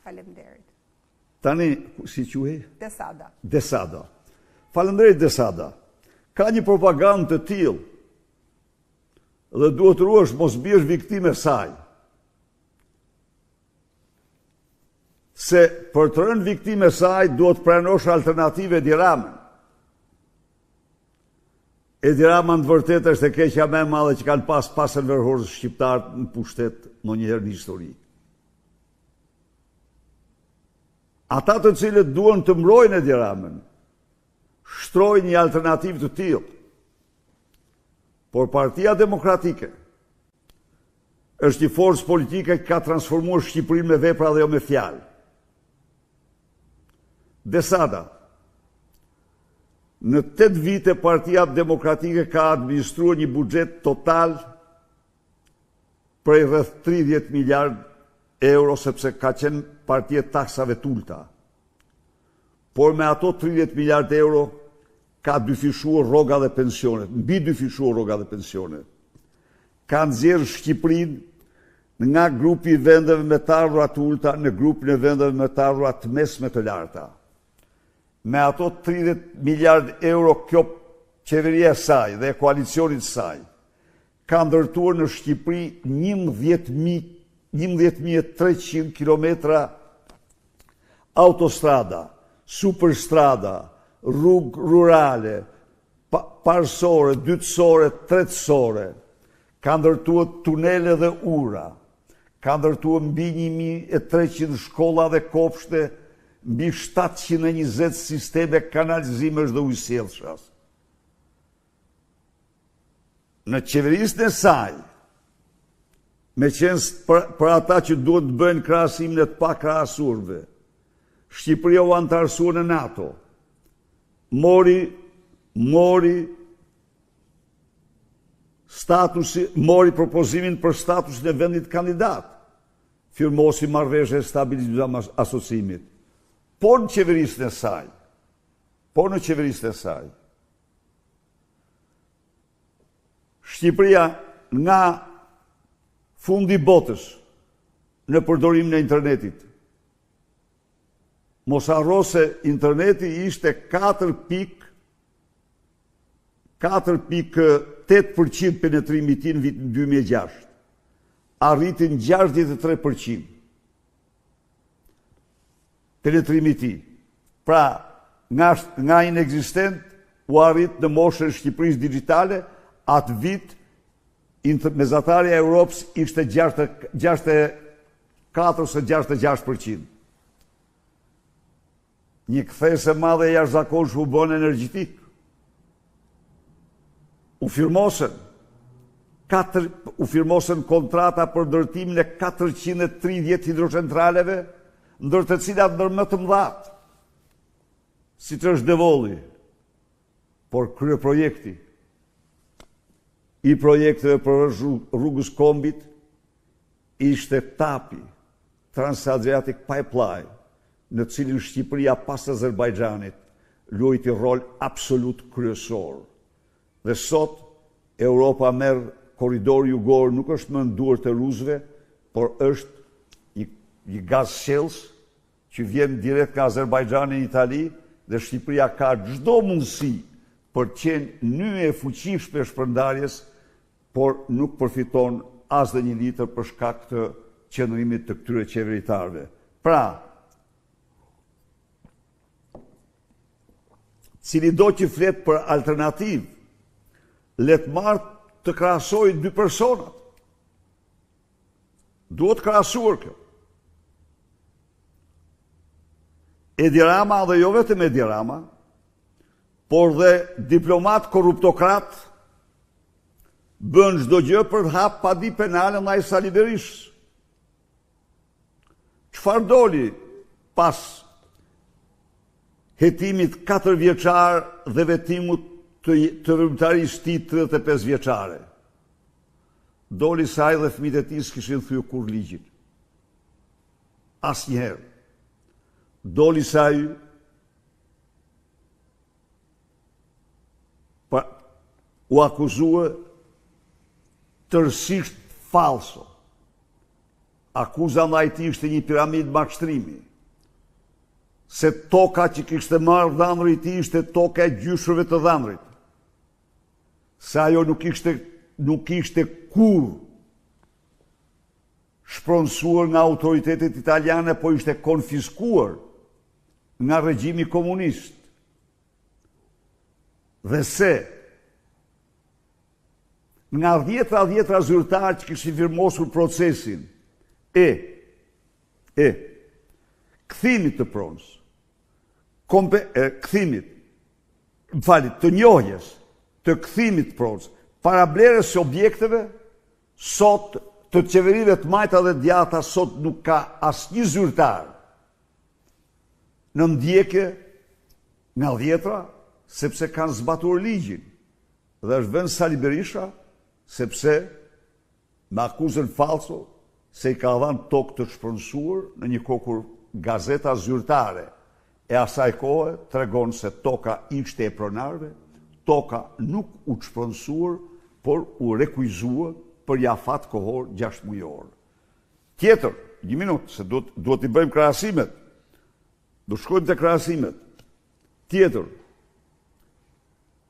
Faleminderit. Tani, si quhej? Desada. Desada. Faleminderit Desada. Ka një propagandë të tillë dhe duhet të ruhesh mos biesh viktime saj. Se për të rënë viktime saj duhet pranosh alternative Edi Ramën. Edi Rama në vërtet është e keqja më e madhe që kanë pasën verhorës shqiptarë në pushtet ndonjëherë në histori. Ata të cilët duan të mbrojnë Edi Ramën, shtrojnë një alternativë të tillë. Por Partia Demokratike është një forcë politike që ka transformuar Shqipërinë me vepra dhe jo me fjalë. Desada, në 8 vite Partia Demokratike ka administruar një buxhet total prej rreth 30 miliard euro, sepse ka qenë partia taksave tulta. Por me ato 30 miliard euro ka dyfishuar rroga dhe pensionet, mbi dyfishuar rroga dhe pensionet. Ka nxjerrë Shqipërinë nga grupi i vendeve me të ardhura të ulta në grupin e vendeve me të ardhura të mesme të larta. Me ato 30 miliard euro kjo qeveria e saj dhe koalicionit saj ka ndërtuar në Shqipëri 11.300 kilometra autostrada, superstrada, rrugë rurale, parësore, dytësore, tretësore, ka ndërtuar tunele dhe ura, ka ndërtuar mbi 1.300 shkolla dhe kopshte, mbi 720 sisteme kanalizimesh dhe ujësjellshas. Në qeverisën e saj, me qenë për ata që duhet të bëjnë krahasimin e të pakrahasurve, Shqipëria u antarësua në NATO, mori propozimin për statusin e vendit kandidat, firmosi marrëveshje e stabilizimit dhe asociimit. Por në qeverisën e saj, Shqipëria nga fundi botës në përdorimin e internetit. Mos harro se interneti ishte 4.8% penetrimi i tij në vitin 2006. Arriti në 63%. Penetrimi i tij. Pra, nga inexistent u arrit në moshën e Shqipërisë digjitale, atë vit mesatarja e Europës ishte 64 ose 66%. Një kthesë e madhe e jashtëzakonshme u bën energjetik. U firmosën kontrata për ndërtimin e 430 hidrocentraleve, ndër të cilat ndër më të mëdha, siç është Devolli, por kryeprojekti i projekteve për rrugës Kombit ishte TAPI, Trans-Adriatic Pipeline, në cilin Shqipëria pas Azerbajxhanit luajti rol absolut kryesor. Dhe sot Europa merr korridori jugor, nuk është më në duart e rusëve, por është një gaz shellës që vjen direkt nga Azerbajxhani në Itali, dhe Shqipëria ka çdo mundësi për të qenë nyje e fuqishme e shpërndarjes, por nuk përfiton as dhe një litër për shkak të qëndrimit të këtyre qeveritarëve. Pra, cili do që flet për alternativë, le të marrë të krahasojë dy personat. Duhet krahasuar kjo. Edi Rama dhe jo vetëm Edi Rama, por dhe diplomat korruptokrat bën çdo gjë për të hap padi penale ndaj Sali Berishës. Çfarë doli pas hetimit 4 vjeçar dhe vetimut të vëmëtarisë ti 35 vjeçare? Doli se ai dhe fëmijët e tij s'kishin thyer kur ligjin. Asnjëherë. Doli se ai u akuzua tërësisht falso. akuza ndaj tij ishte një piramidë mashtrimi. Se toka që kishte marrë dhënëri i tij ishte toka e gjyshëve të dhënërit. Se ajo nuk ishte kur shpronësuar nga autoritetet italiane, po ishte konfiskuar nga regjimi komunist. Dhe se nga dhjetra zyrtarë që kishin firmosur procesin kthimit të pronës, të njohjes, të kthimit të pronës, parablerës së objekteve, sot të qeverive të majta dhe djata, sot nuk ka asnjë zyrtar në ndjekje nga dhjetra, sepse kanë zbatuar ligjin. Dhe është vënë Sali Berisha, sepse me akuzën falso se i ka dhënë tokë të shpronësuar në një kohë kur gazeta zyrtare e asaj kohe tregon se toka ishte e pronarëve, toka nuk u shpronësuar, por u rekuizua për jafat kohor 6 mujor. Tjetër, një minutë, se duhet i bëjmë krahasimet. Do shkojmë te krahasimet. Tjetër,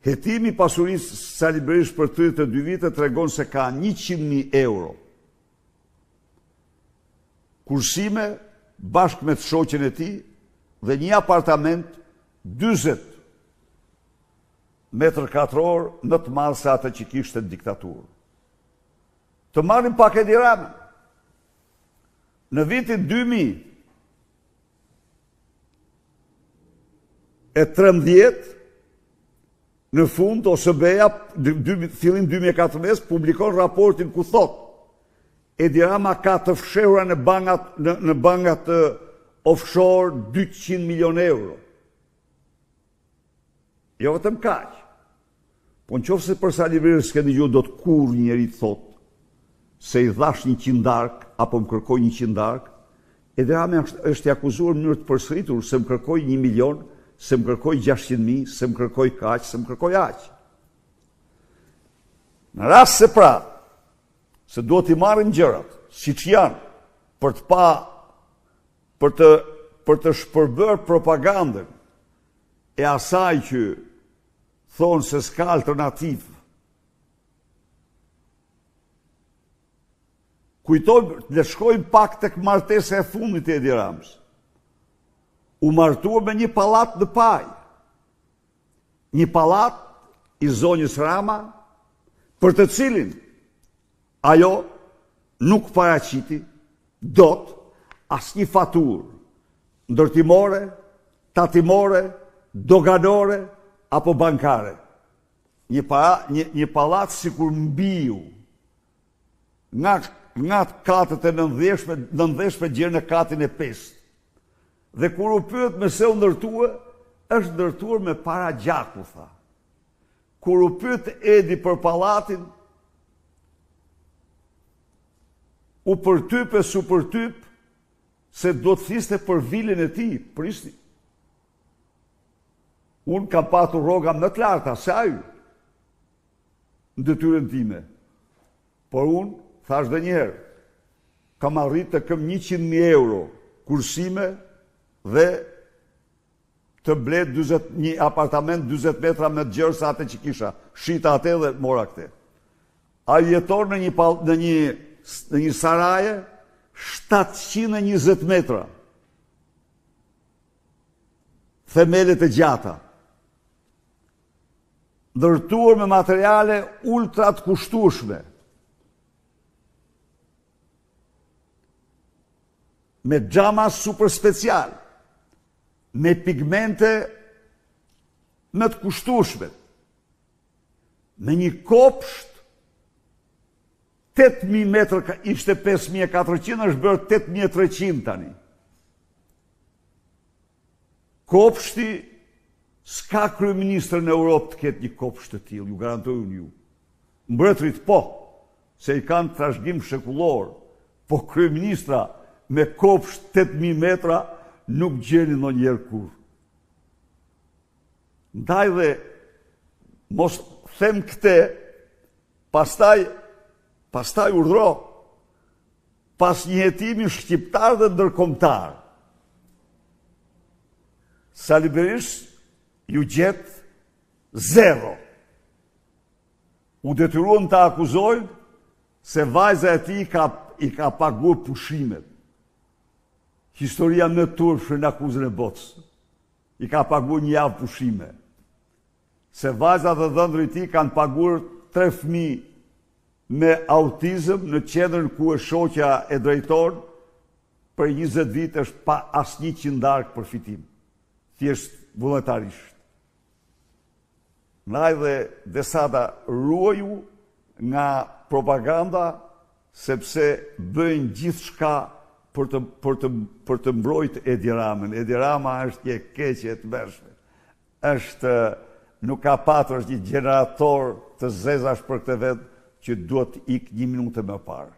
hetimi i pasurisë Sali Berisha për 32 vite tregon se ka 100.000 euro. Kursime bashkë me të shoqen e tij dhe një apartament 40 metër katror më të madh se atë që kishte në diktaturë. Të marrim pak Edi Ramën. Në vitin 2013, në fund, OSB-ja, fillim 2014, publikon raportin ku thot Edi Rama ka të fshehura në bankat offshore 200 milion euro. Jo vetëm kaq. Po nëse për Sali Berisha s'ke dëgjuar dot kur njeri thot se i dhash 100 dark apo më kërkoj 100 dark, Edi Rama është i akuzuar në mënyrë të përsëritur se më kërkoj 1 milion, se më kërkoj 600.000, se më kërkoj kaq, se më kërkoj aq. Në rast se pra, se duhet i marrin gjërat, siç janë, për të shpërbër propagandën e asaj që thonë se s'ka alternativë. Kujtojmë, le shkojmë pak tek martesa e fundit e Edi Ramës. U martua me një pallat në Paj. Një pallat i zonjës Rama, për të cilin ajo nuk paraqiti dot asnjë faturë ndërtimore, tatimore, doganore apo bankare. Një pallat sikur mbiu nga katët e nëndheshme gjerë në katin e 5. Dhe kur u pyet me se u ndërtua, është ndërtuar me para gjaku, tha. Kur u pyet Edi për pallatin, u përtyp se do të thiste për vilën e tij, prisni. Unë kam patur rroga më të larta se ai në detyrën time. Por unë, thash dhe njëherë, kam arrit të këm 100.000 euro kursime dhe të blet një apartament 20 metra me të gjerë sa atë që kisha. Shita atë dhe mora këte. A jeton në një saraje 720 metra. Themelet e gjata. Ndërtuar me materiale ultra të kushtueshme. Me xhama super special, me pigmente më të kushtueshme, me një kopsht 8.000 metra, ishte 5.400, është bërë 8.300 tani. Kopshti, s'ka kryeministër në Europë të ketë një kopsht të tillë, ju garantoj unë ju. Mbretërit po, se i kanë trashëgim shekullor, po kryeministra me kopsht 8.000 metra nuk gjeni ndonjëherë kur. Ndaj dhe mos them këte, pastaj urdhro, pas një hetimi shqiptar dhe ndërkombëtar. Sali Berisha ju gjetë 0. U detyruan të akuzojnë se vajza e tij i ka paguar pushimet. Historia më turpshme në akuzën e botës. I ka paguar një javë pushime. Se vajza dhe dhëndri i tij kanë paguar 3 fëmijë me autizëm në qendrën ku është shoqja e drejtor për 20 vitesh pa asnjë qindark përfitim. Thjesht vullnetarisht. Ndaj dhe Desada, ruaju nga propaganda sepse bëjnë gjithçka për të mbrojtë Edi Ramën. Edi Rama është një keqe të mërshme. Nuk ka patur, është një generator të zezash për këtë vend që duhet ikë 1 minutë më parë.